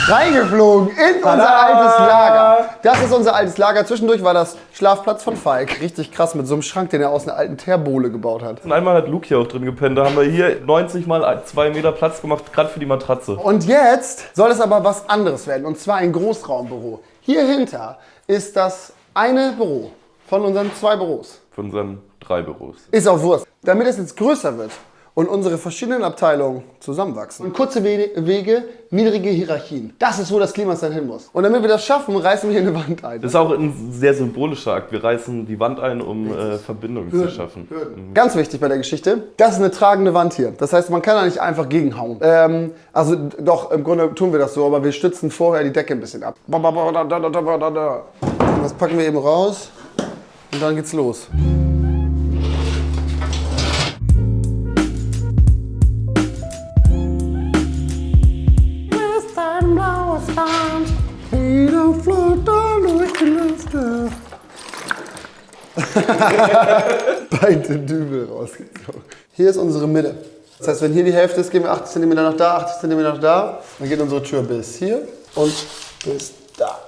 reingeflogen in unser altes Lager. Das ist unser altes Lager. Zwischendurch war das Schlafplatz von Falk. Richtig krass mit so einem Schrank, den er aus einer alten Teerbohle gebaut hat. Und einmal hat Luke hier auch drin gepennt. Da haben wir hier 90 mal 2 Meter Platz gemacht, gerade für die Matratze. Und jetzt soll es aber was anderes werden. Und zwar ein Großraumbüro. Hier hinter ist das eine Büro von unseren 2 Büros. Von unseren 3 Büros. Ist auch Wurst. Damit es jetzt größer wird und unsere verschiedenen Abteilungen zusammenwachsen. Und kurze Wege, niedrige Hierarchien. Das ist, wo das Kliemannsland hin muss. Und damit wir das schaffen, reißen wir hier eine Wand ein. Das ist auch ein sehr symbolischer Akt. Wir reißen die Wand ein, um Verbindungen zu schaffen. Ganz wichtig bei der Geschichte, das ist eine tragende Wand hier. Das heißt, man kann da nicht einfach gegenhauen. Also doch, im Grunde tun wir das so, aber wir stützen vorher die Decke ein bisschen ab. Das packen wir eben raus und dann geht's los. Beide Dübel rausgezogen. Hier ist unsere Mitte. Das heißt, wenn hier die Hälfte ist, gehen wir 80 cm nach da, 80 cm nach da. Dann geht unsere Tür bis hier und bis da.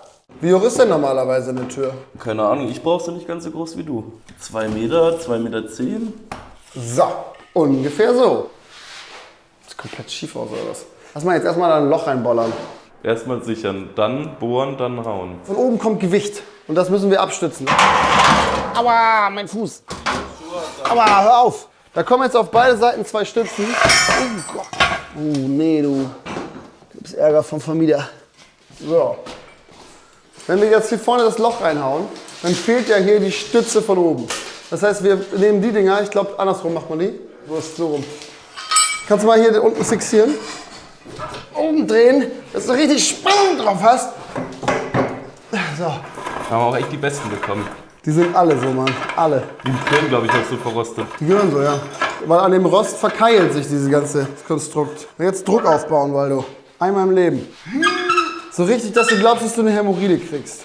Wie hoch ist denn normalerweise eine Tür? Keine Ahnung, ich brauche sie nicht ganz so groß wie du. 2 Meter, 2,10 Meter. So, ungefähr so. Sieht komplett schief aus, oder was? Lass mal jetzt erstmal da ein Loch reinbollern. Erstmal sichern, dann bohren, dann hauen. Von oben kommt Gewicht und das müssen wir abstützen. Aua, mein Fuß. Aua, hör auf. Da kommen jetzt auf beide Seiten 2 Stützen. Oh Gott. Oh nee, du gibst Ärger vom Vermieter. So. Wenn wir jetzt hier vorne das Loch reinhauen, dann fehlt ja hier die Stütze von oben. Das heißt, wir nehmen die Dinger, ich glaube andersrum macht man die. So ist es so rum. Kannst du mal hier unten fixieren? Oben drehen, dass du richtig Spannung drauf hast. So. Haben wir auch echt die Besten bekommen. Die sind alle so, Mann. Alle. Die gehören, glaube ich, auch so verrostet. Die gehören so, ja. Weil an dem Rost verkeilt sich dieses ganze Konstrukt. Jetzt Druck aufbauen, Waldo. Einmal im Leben. So richtig, dass du glaubst, dass du eine Hämorrhoide kriegst.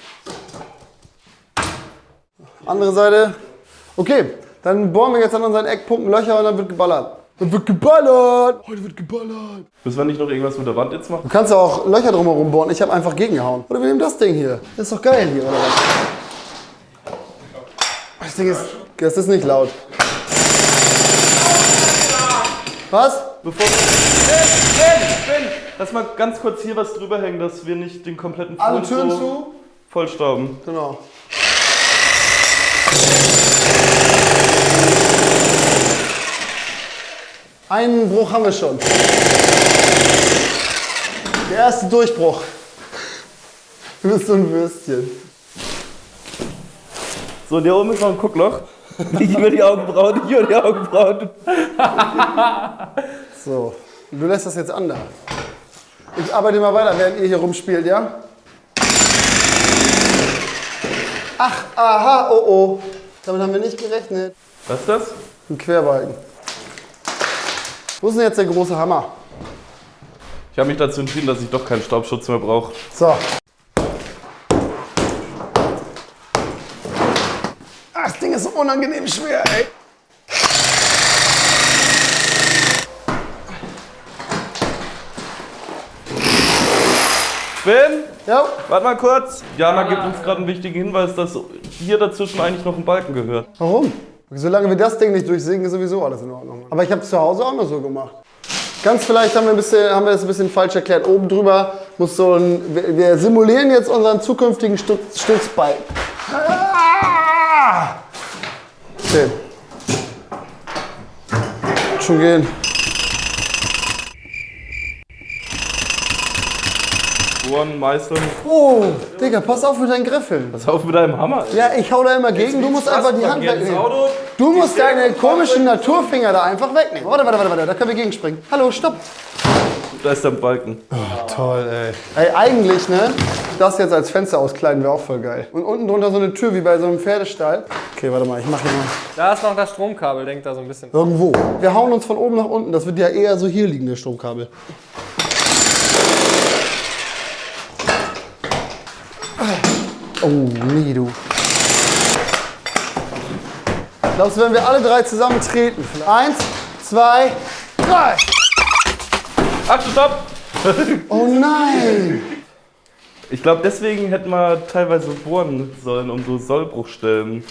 Andere Seite. Okay, dann bohren wir jetzt an unseren Eckpunkten Löcher und dann wird geballert. Dann wird geballert! Heute wird geballert! Müssen wir nicht noch irgendwas mit der Wand jetzt machen? Du kannst auch Löcher drumherum bohren. Ich habe einfach gegengehauen. Oder wir nehmen das Ding hier. Das ist doch geil hier, oder was? Das Ding ist... Das ist nicht laut. Was? Bevor Fynn! Lass mal ganz kurz hier was drüber hängen, dass wir nicht den kompletten Alle Fuß Türen so zu? vollstauben. Genau. Einen Bruch haben wir schon. Der erste Durchbruch. Du bist so ein Würstchen. So, und hier oben ist noch ein Guckloch. Nicht über die Augenbrauen, nicht über die Augenbrauen. So, du lässt das jetzt an da. Ich arbeite mal weiter, während ihr hier rumspielt, ja? Ach, aha, oh oh. Damit haben wir nicht gerechnet. Was ist das? Ein Querbalken. Wo ist denn jetzt der große Hammer? Ich habe mich dazu entschieden, dass ich doch keinen Staubschutz mehr brauche. So. Das Ding ist so unangenehm schwer, ey. Fynn? Ja? Warte mal kurz. Jana gibt uns gerade einen wichtigen Hinweis, dass hier dazwischen eigentlich noch ein Balken gehört. Warum? Solange wir das Ding nicht durchsägen, ist sowieso alles in Ordnung. Aber ich habe es zu Hause auch noch so gemacht. Ganz vielleicht haben wir das ein bisschen falsch erklärt. Oben drüber muss so ein... Wir simulieren jetzt unseren zukünftigen Stützbalken. Okay. Schon gehen. Bohren, meißeln. Oh, Digga, pass auf mit deinen Griffeln. Pass auf mit deinem Hammer. Ey. Ja, ich hau da immer gegen, du musst einfach die Hand wegnehmen. Du musst deine komischen Naturfinger da einfach wegnehmen. Warte, da können wir gegenspringen. Hallo, stopp. Da ist der Balken. Oh, toll, ey. Ey, eigentlich, ne, das jetzt als Fenster auskleiden wäre auch voll geil. Und unten drunter so eine Tür wie bei so einem Pferdestall. Okay, warte mal, ich mach hier mal. Da ist noch das Stromkabel, denkt da so ein bisschen. Irgendwo. Wir hauen uns von oben nach unten, das wird ja eher so hier liegen, der Stromkabel. Oh, nee, du. Glaubst du, wenn wir alle drei zusammen treten? 1, 2, 3. Ach, stopp! Oh nein! Ich glaube, deswegen hätten wir teilweise bohren sollen, um so Sollbruchstellen.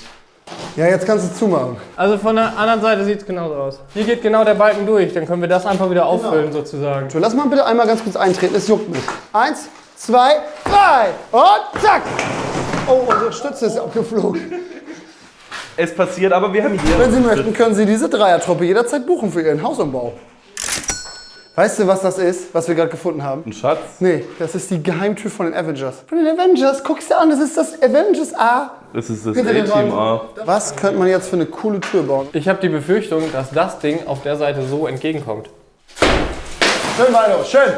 Ja, jetzt kannst du zumachen. Also von der anderen Seite sieht es genauso aus. Hier geht genau der Balken durch, dann können wir das einfach wieder auffüllen sozusagen. So, lass mal bitte einmal ganz kurz eintreten, es juckt mich. 1, 2, 3 und zack! Oh, unsere Stütze ist abgeflogen. Es passiert, aber wir haben hier... Wenn Sie möchten, können Sie diese Dreiertruppe jederzeit buchen für Ihren Hausumbau. Weißt du, was das ist, was wir gerade gefunden haben? Ein Schatz? Nee, das ist die Geheimtür von den Avengers. Von den Avengers, guck's dir an, das ist das Avengers A. Das ist das Hinter dem A-Team Raum. A. Was könnte man jetzt für eine coole Tür bauen? Ich habe die Befürchtung, dass das Ding auf der Seite so entgegenkommt. Schön, Waldo, schön!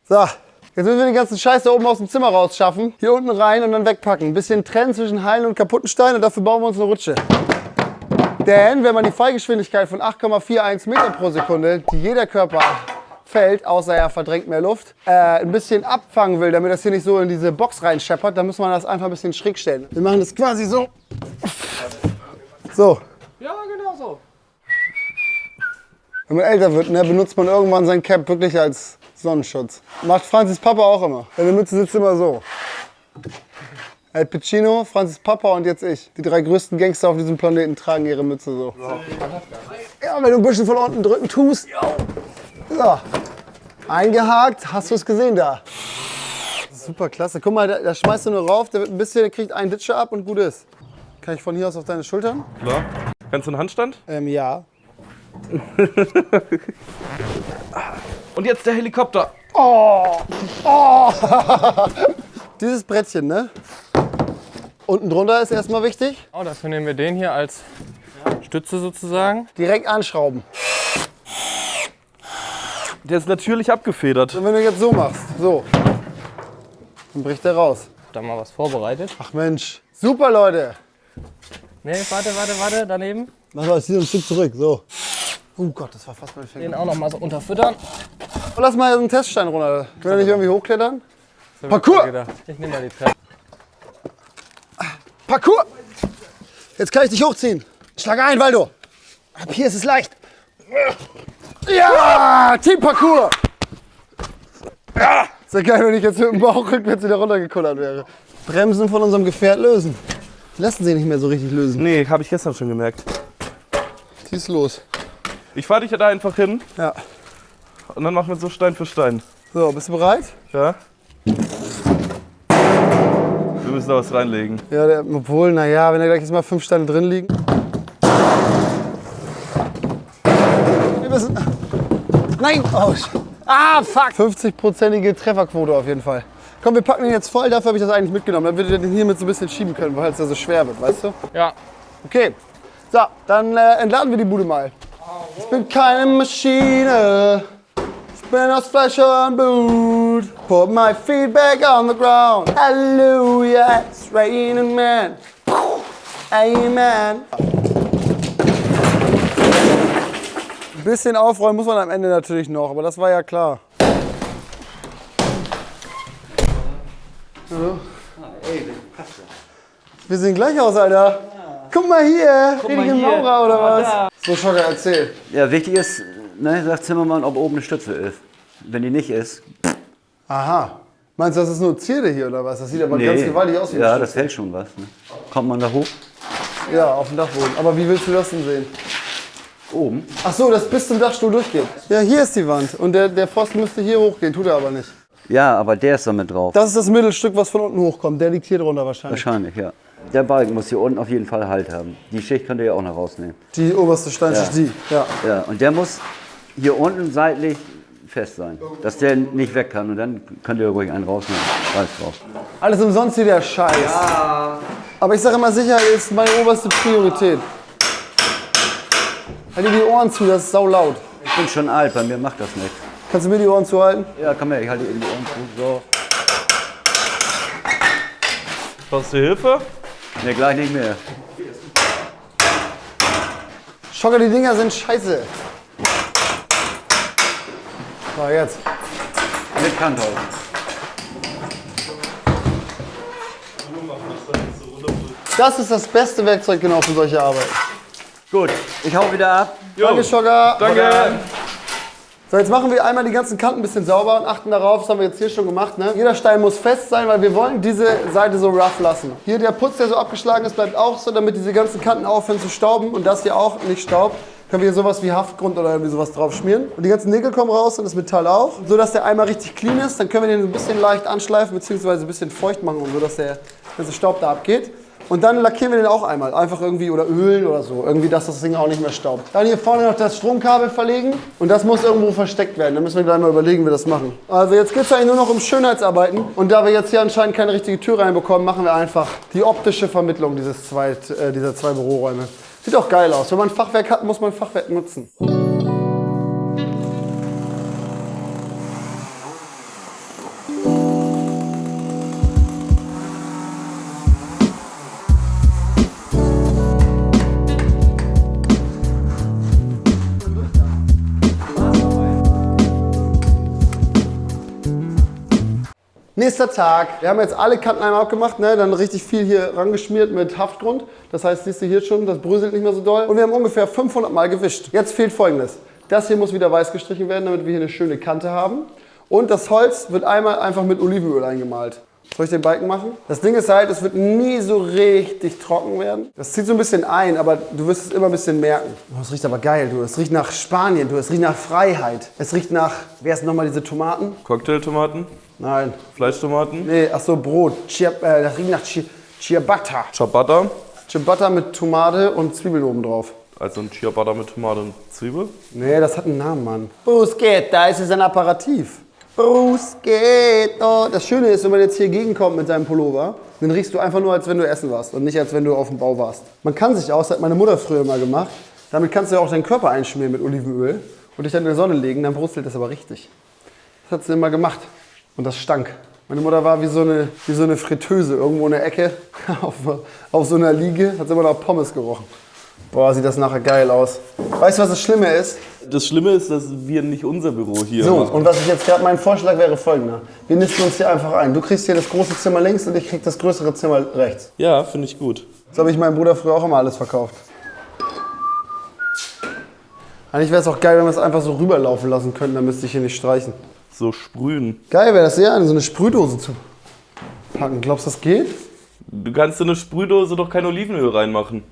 So, jetzt müssen wir den ganzen Scheiß da oben aus dem Zimmer rausschaffen. Hier unten rein und dann wegpacken. Ein bisschen trennen zwischen heilen und kaputten Steinen und dafür bauen wir uns eine Rutsche. Denn wenn man die Fallgeschwindigkeit von 8,41 Meter pro Sekunde, die jeder Körper fällt, außer er verdrängt mehr Luft, ein bisschen abfangen will, damit das hier nicht so in diese Box reinscheppert, dann muss man das einfach ein bisschen schräg stellen. Wir machen das quasi so. So. Ja, genau so. Wenn man älter wird, ne, benutzt man irgendwann sein Cap wirklich als Sonnenschutz. Macht Franzis Papa auch immer. Seine Mütze sitzt immer so. Al Pacino, Franzis Papa und jetzt ich. Die 3 größten Gangster auf diesem Planeten tragen ihre Mütze so. Ja, wenn du ein bisschen von unten drücken tust. So. Eingehakt, hast du es gesehen da. Super klasse. Guck mal, da schmeißt du nur rauf, der wird ein bisschen, der kriegt einen Ditcher ab und gut ist. Kann ich von hier aus auf deine Schultern? Klar. Kannst du einen Handstand? Ja. Und jetzt der Helikopter. Oh! Oh! Dieses Brettchen, ne? Unten drunter ist erstmal wichtig. Oh, dafür nehmen wir den hier als Stütze sozusagen. Direkt anschrauben. Der ist natürlich abgefedert. Und wenn du jetzt so machst, so, dann bricht der raus. Da mal was vorbereitet. Ach Mensch, super Leute. Nee, warte, daneben. Mach mal hier ein Stück zurück, so. Oh Gott, das war fast mein Finger. Den auch noch mal so unterfüttern. Und lass mal einen Teststein runter. Können wir nicht irgendwie hochklettern? So Parkour! Ich nehme mal die Treppe. Parkour! Jetzt kann ich dich hochziehen. Schlag ein, Waldo. Ab hier ist es leicht. Ja, Team Parkour! Ja. Ist ja geil, wenn ich jetzt mit dem Bauch rückwärts wieder runtergekullert wäre. Bremsen von unserem Gefährt lösen. Die lassen sich nicht mehr so richtig lösen. Nee, habe ich gestern schon gemerkt. Zieh's los. Ich fahre dich ja da einfach hin Ja. und dann machen wir so Stein für Stein. So, bist du bereit? Ja? Wir müssen da was reinlegen. Ja, obwohl, naja, wenn da gleich jetzt mal 5 Steine drin liegen. Wir müssen. Nein! Oh, fuck! 50-prozentige Trefferquote auf jeden Fall. Komm, wir packen den jetzt voll, dafür habe ich das eigentlich mitgenommen. Dann würde ich den hier mit so ein bisschen schieben können, weil es ja so schwer wird, weißt du? Ja. Okay. So, dann entladen wir die Bude mal. Ich bin keine Maschine. Ich bin aus Fleisch und Blut. Put my feet back on the ground. Hallelujah, it's raining man. Amen. Ein bisschen aufräumen muss man am Ende natürlich noch, aber das war ja klar. Hallo? Wir sehen gleich aus, Alter. Guck mal hier, richtige Maurer oder was? So, Schocker, erzähl. Ja, wichtig ist, ne, sagt Zimmermann, ob oben eine Stütze ist. Wenn die nicht ist, Aha. Meinst du, das ist nur Zierde hier oder was? Das sieht aber ganz gewaltig aus wie eine ja, Stütze. das hält schon was. Ne? Kommt man da hoch? Ja, auf dem Dachboden. Aber wie willst du das denn sehen? Oben? Ach so, das bis zum Dachstuhl durchgeht. Ja, hier ist die Wand. Und der Pfosten müsste hier hochgehen, tut er aber nicht. Ja, aber der ist damit drauf. Das ist das Mittelstück, was von unten hochkommt. Der liegt hier drunter wahrscheinlich. Wahrscheinlich, ja. Der Balken muss hier unten auf jeden Fall Halt haben. Die Schicht könnt ihr ja auch noch rausnehmen. Die oberste Steinschicht, Ja. die. Ja. Ja, und der muss hier unten seitlich fest sein, dass der nicht weg kann. Und dann könnt ihr ruhig einen rausnehmen. Scheiß drauf. Alles umsonst hier der Scheiß. Ja. Aber ich sage immer, Sicherheit ist meine oberste Priorität. Halt dir die Ohren zu, das ist sau laut. Ich bin schon alt, bei mir macht das nichts. Kannst du mir die Ohren zuhalten? Ja, komm her, ich halte eben die Ohren zu. So. Brauchst du Hilfe? Ne, gleich nicht mehr. Schocker, die Dinger sind scheiße. So, jetzt. Mit Kantholz. Das ist das beste Werkzeug genau für solche Arbeit. Gut, ich hau wieder ab. Danke, Schocker. Danke. So, jetzt machen wir einmal die ganzen Kanten ein bisschen sauber und achten darauf, das haben wir jetzt hier schon gemacht. Ne? Jeder Stein muss fest sein, weil wir wollen diese Seite so rough lassen. Hier der Putz, der so abgeschlagen ist, bleibt auch so, damit diese ganzen Kanten aufhören zu stauben und das hier auch nicht staubt. Können wir hier sowas wie Haftgrund oder irgendwie sowas drauf schmieren. Und die ganzen Nägel kommen raus und das Metall auch. So dass der einmal richtig clean ist, dann können wir den ein bisschen leicht anschleifen bzw. ein bisschen feucht machen, so dass der ganze Staub da abgeht. Und dann lackieren wir den auch einmal, einfach irgendwie oder ölen oder so, irgendwie, dass das Ding auch nicht mehr staubt. Dann hier vorne noch das Stromkabel verlegen und das muss irgendwo versteckt werden. Da müssen wir gleich mal überlegen, wie wir das machen. Also jetzt geht es eigentlich nur noch um Schönheitsarbeiten und da wir jetzt hier anscheinend keine richtige Tür reinbekommen, machen wir einfach die optische Vermittlung dieser zwei Büroräume. Sieht auch geil aus. Wenn man ein Fachwerk hat, muss man ein Fachwerk nutzen. Nächster Tag. Wir haben jetzt alle Kanten einmal abgemacht, ne? Dann richtig viel hier rangeschmiert mit Haftgrund. Das heißt, siehst du hier schon, das bröselt nicht mehr so doll. Und wir haben ungefähr 500 Mal gewischt. Jetzt fehlt Folgendes. Das hier muss wieder weiß gestrichen werden, damit wir hier eine schöne Kante haben. Und das Holz wird einmal einfach mit Olivenöl eingemalt. Soll ich den Balken machen? Das Ding ist halt, es wird nie so richtig trocken werden. Das zieht so ein bisschen ein, aber du wirst es immer ein bisschen merken. Oh, es riecht aber geil, du. Es riecht nach Spanien, du. Es riecht nach Freiheit. Es riecht nach, wer ist nochmal diese Tomaten? Cocktailtomaten? Nein. Fleischtomaten? Nee, ach so, Brot. Das riecht nach Ciabatta. Ciabatta? Ciabatta mit Tomate und Zwiebeln oben drauf. Also ein Ciabatta mit Tomate und Zwiebel? Nee, das hat einen Namen, Mann. Bruschetta, es ist ein Apparativ. Bruschetta. Das Schöne ist, wenn man jetzt hier gegenkommt mit seinem Pullover, dann riechst du einfach nur, als wenn du essen warst und nicht, als wenn du auf dem Bau warst. Man kann sich auch, das hat meine Mutter früher mal gemacht, damit kannst du ja auch deinen Körper einschmieren mit Olivenöl und dich dann in die Sonne legen, dann brutzelt das aber richtig. Das hat sie immer gemacht. Und das stank. Meine Mutter war wie so eine Fritteuse irgendwo in der Ecke auf so einer Liege, hat immer nach Pommes gerochen. Boah, sieht das nachher geil aus. Weißt du, was das Schlimme ist? Das Schlimme ist, dass wir nicht unser Büro hier So, machen. und was ich jetzt gerade, mein Vorschlag wäre folgender. Wir nisten uns hier einfach ein. Du kriegst hier das große Zimmer links und ich krieg das größere Zimmer rechts. Ja, finde ich gut. So habe ich meinem Bruder früher auch immer alles verkauft. Eigentlich wäre es auch geil, wenn wir es einfach so rüberlaufen lassen könnten, dann müsste ich hier nicht streichen. So sprühen. Geil wäre das ja, in so eine Sprühdose zu packen. Glaubst du, das geht? Du kannst in eine Sprühdose doch kein Olivenöl reinmachen.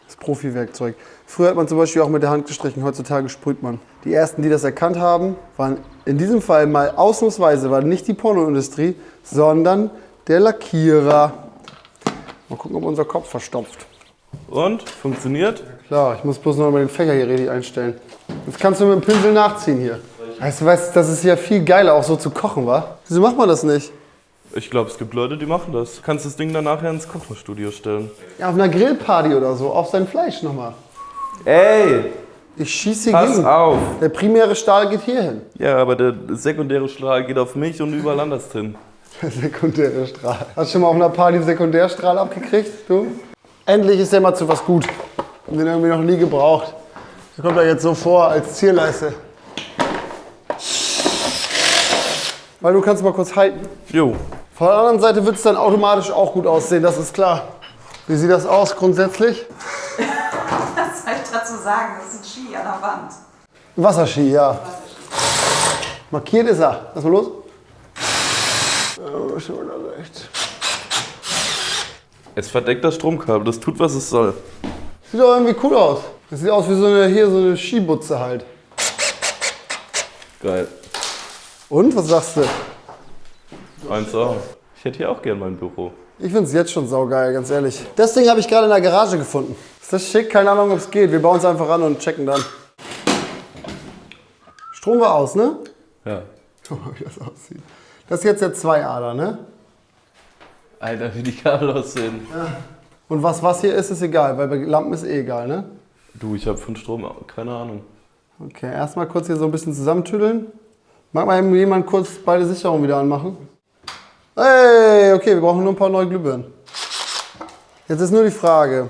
Das Profi-Werkzeug. Früher hat man zum Beispiel auch mit der Hand gestrichen, heutzutage sprüht man. Die ersten, die das erkannt haben, waren in diesem Fall mal ausnahmsweise nicht die Pornoindustrie, sondern der Lackierer. Mal gucken, ob unser Kopf verstopft. Und? Funktioniert? Klar, ich muss bloß noch mal den Fächer hier richtig einstellen. Jetzt kannst du mit dem Pinsel nachziehen hier. Weißt du, das ist ja viel geiler, auch so zu kochen, wa? Wieso macht man das nicht? Ich glaube, es gibt Leute, die machen das. Du kannst das Ding dann nachher ins Kochstudio stellen. Ja, auf einer Grillparty oder so, auf sein Fleisch nochmal. Ey, Ich schieße hier pass gegen. auf. Der primäre Stahl geht hier hin. Ja, aber der sekundäre Strahl geht auf mich und überall anders hin. Der sekundäre Strahl. Hast du schon mal auf einer Party einen Sekundärstrahl abgekriegt, du? Endlich ist der mal zu was gut. Und den irgendwie noch nie gebraucht. Das kommt da jetzt so vor als Zierleiste. Weil du kannst mal kurz halten. Jo. Von der anderen Seite wird es dann automatisch auch gut aussehen, das ist klar. Wie sieht das aus grundsätzlich? Was soll ich dazu sagen? Das ist ein Ski an der Wand. Wasserski, ja. Markiert ist er. Lass mal los. Ja, schon wieder recht. Es verdeckt das Stromkabel, das tut, was es soll. Sieht doch irgendwie cool aus. Das sieht aus wie so eine Skibutze halt. Geil. Und, was sagst du? 1A. Ich hätte hier auch gern mein Büro. Ich finde es jetzt schon saugeil, ganz ehrlich. Das Ding habe ich gerade in der Garage gefunden. Ist das schick? Keine Ahnung, ob es geht. Wir bauen es einfach an und checken dann. Strom war aus, ne? Ja. Guck mal, wie das aussieht. Das ist jetzt der 2-Ader, ne? Alter, wie die Kabel aussehen. Ja. Und was hier ist, ist egal, weil bei Lampen ist eh egal, ne? Du, ich habe von Strom keine Ahnung. Okay, erstmal kurz hier so ein bisschen zusammentüdeln. Mag mal eben jemand kurz beide Sicherungen wieder anmachen? Hey, okay, wir brauchen nur ein paar neue Glühbirnen. Jetzt ist nur die Frage,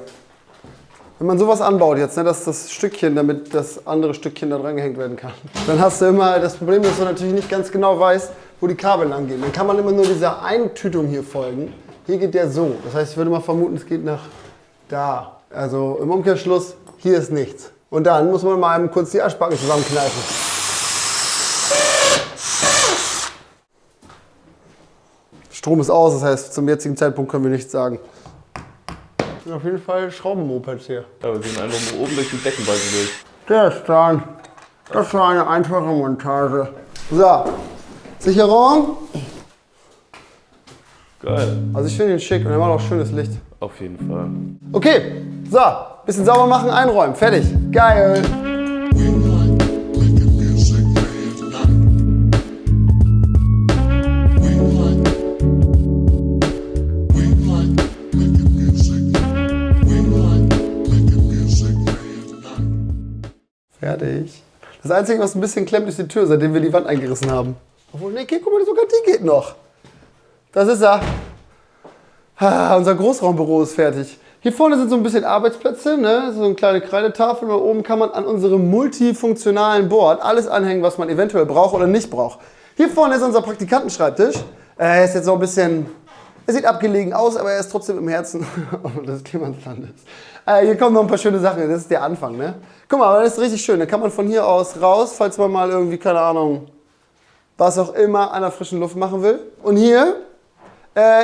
Wenn man sowas anbaut jetzt, ne, dass das Stückchen, damit das andere Stückchen da dran gehängt werden kann, dann hast du immer das Problem, dass du natürlich nicht ganz genau weißt, wo die Kabel lang gehen. Dann kann man immer nur dieser Eintütung hier folgen. Hier geht der so. Das heißt, ich würde mal vermuten, es geht nach da. Also im Umkehrschluss, hier ist nichts. Und dann muss man mal eben kurz die Arschbacken zusammenkneifen. Strom ist aus, das heißt, zum jetzigen Zeitpunkt können wir nichts sagen. Auf jeden Fall Schraubenmopeds hier. Ja, wir gehen einfach mal oben durch die Deckenbalken durch. Der ist dran. Das war eine einfache Montage. So, Sicherung. Geil. Also ich finde ihn schick und er macht auch schönes Licht. Auf jeden Fall. Okay, so, bisschen sauber machen, einräumen, fertig. Geil. Fertig. Das Einzige, was ein bisschen klemmt, ist die Tür, seitdem wir die Wand eingerissen haben. Obwohl, nee, guck mal, sogar die geht noch. Das ist er. Unser Großraumbüro ist fertig. Hier vorne sind so ein bisschen Arbeitsplätze, ne? So eine kleine Kreidetafel. Und oben kann man an unserem multifunktionalen Board alles anhängen, was man eventuell braucht oder nicht braucht. Hier vorne ist unser Praktikantenschreibtisch. Er ist jetzt noch ein bisschen... Er sieht abgelegen aus, aber er ist trotzdem im Herzen des Kliemannslandes. Hier kommen noch ein paar schöne Sachen, das ist der Anfang, ne? Guck mal, das ist richtig schön. Da kann man von hier aus raus, falls man mal irgendwie, keine Ahnung, was auch immer an der frischen Luft machen will. Und hier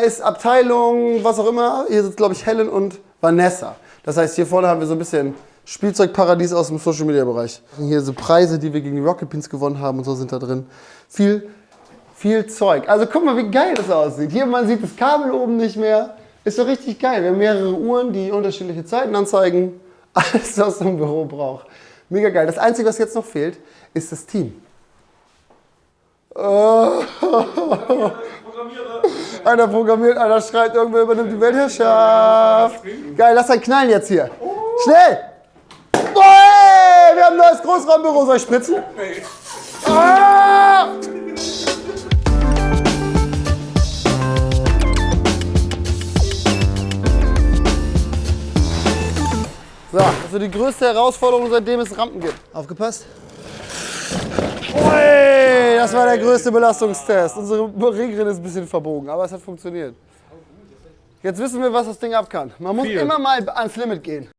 ist Abteilung, was auch immer. Hier sitzt, glaube ich, Helen und Vanessa. Das heißt, hier vorne haben wir so ein bisschen Spielzeugparadies aus dem Social-Media-Bereich. Hier so Preise, die wir gegen die Rocket Beans gewonnen haben und so sind da drin. Viel Zeug. Also guck mal, wie geil das aussieht. Hier, man sieht das Kabel oben nicht mehr. Ist doch richtig geil. Wir haben mehrere Uhren, die unterschiedliche Zeiten anzeigen. Alles, was so ein Büro braucht. Mega geil. Das Einzige, was jetzt noch fehlt, ist das Team. Einer programmiert, einer schreibt, irgendwer übernimmt die Weltherrschaft. Geil, lass einen knallen jetzt hier. Schnell! Boah, wir haben ein neues Großraumbüro. Soll ich spritzen? Ah! So, also die größte Herausforderung, seitdem es Rampen gibt. Aufgepasst. Ui, das war der größte Belastungstest. Unsere Regeln ist ein bisschen verbogen, aber es hat funktioniert. Jetzt wissen wir, was das Ding ab kann. Man muss immer mal ans Limit gehen.